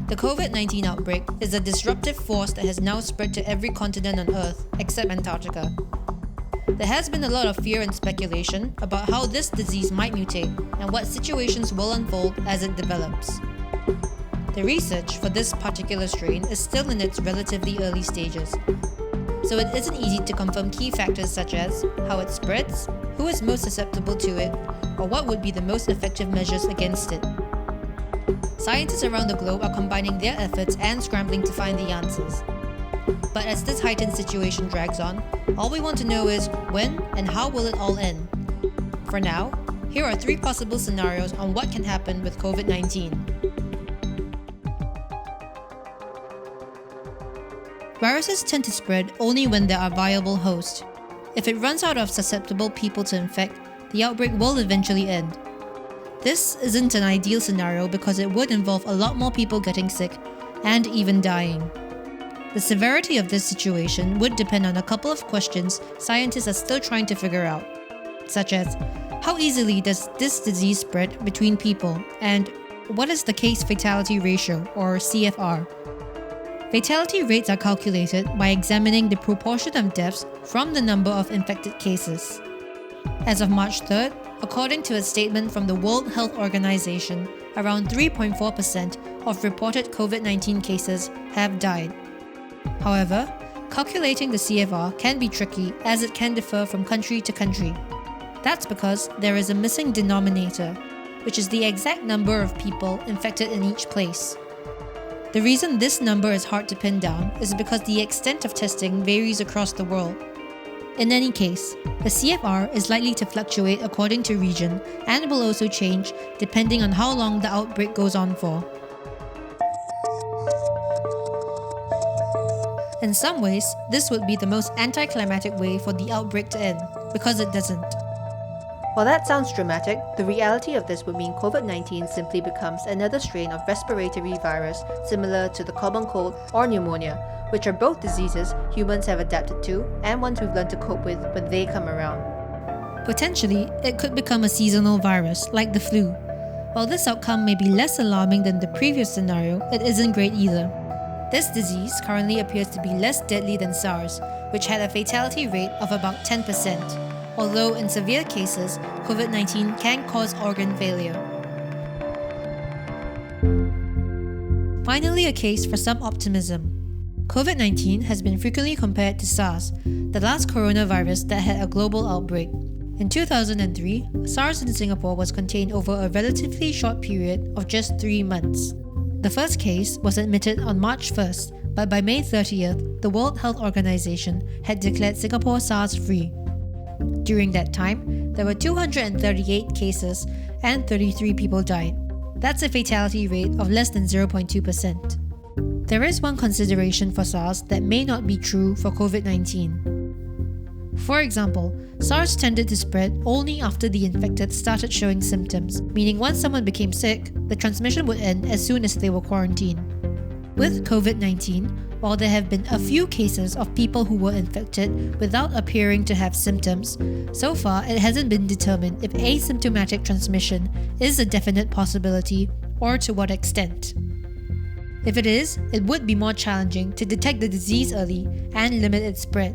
The COVID-19 outbreak is a disruptive force that has now spread to every continent on Earth except Antarctica. There has been a lot of fear and speculation about how this disease might mutate and what situations will unfold as it develops. The research for this particular strain is still in its relatively early stages, so it isn't easy to confirm key factors such as how it spreads, who is most susceptible to it, or what would be the most effective measures against it. Scientists around the globe are combining their efforts and scrambling to find the answers. But as this heightened situation drags on, all we want to know is when and how will it all end? For now, here are 3 possible scenarios on what can happen with COVID-19. Viruses tend to spread only when there are viable hosts. If it runs out of susceptible people to infect, the outbreak will eventually end. This isn't an ideal scenario because it would involve a lot more people getting sick and even dying. The severity of this situation would depend on a couple of questions scientists are still trying to figure out, such as how easily does this disease spread between people, and what is the case fatality ratio or CFR? Fatality rates are calculated by examining the proportion of deaths from the number of infected cases. As of March 3rd, according to a statement from the World Health Organization, around 3.4% of reported COVID-19 cases have died. However, calculating the CFR can be tricky as it can differ from country to country. That's because there is a missing denominator, which is the exact number of people infected in each place. The reason this number is hard to pin down is because the extent of testing varies across the world. In any case, the CFR is likely to fluctuate according to region and will also change depending on how long the outbreak goes on for. In some ways, this would be the most anticlimactic way for the outbreak to end, because it doesn't. While that sounds dramatic, the reality of this would mean COVID-19 simply becomes another strain of respiratory virus similar to the common cold or pneumonia, which are both diseases humans have adapted to and ones we've learned to cope with when they come around. Potentially, it could become a seasonal virus, like the flu. While this outcome may be less alarming than the previous scenario, it isn't great either. This disease currently appears to be less deadly than SARS, which had a fatality rate of about 10%, although in severe cases, COVID-19 can cause organ failure. Finally, a case for some optimism. COVID-19 has been frequently compared to SARS, the last coronavirus that had a global outbreak. In 2003, SARS in Singapore was contained over a relatively short period of just 3 months. The first case was admitted on March 1st, but by May 30th, the World Health Organization had declared Singapore SARS-free. During that time, there were 238 cases and 33 people died. That's a fatality rate of less than 0.2%. There is one consideration for SARS that may not be true for COVID-19. For example, SARS tended to spread only after the infected started showing symptoms, meaning once someone became sick, the transmission would end as soon as they were quarantined. With COVID-19, while there have been a few cases of people who were infected without appearing to have symptoms, so far it hasn't been determined if asymptomatic transmission is a definite possibility or to what extent. If it is, it would be more challenging to detect the disease early and limit its spread.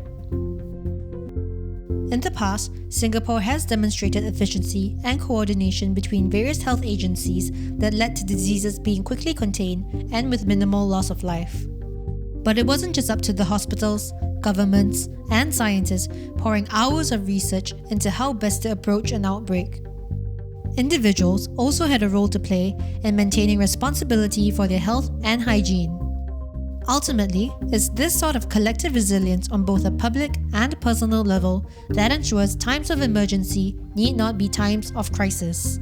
In the past, Singapore has demonstrated efficiency and coordination between various health agencies that led to diseases being quickly contained and with minimal loss of life. But it wasn't just up to the hospitals, governments, and scientists pouring hours of research into how best to approach an outbreak. Individuals also had a role to play in maintaining responsibility for their health and hygiene. Ultimately, it's this sort of collective resilience on both a public and personal level that ensures times of emergency need not be times of crisis.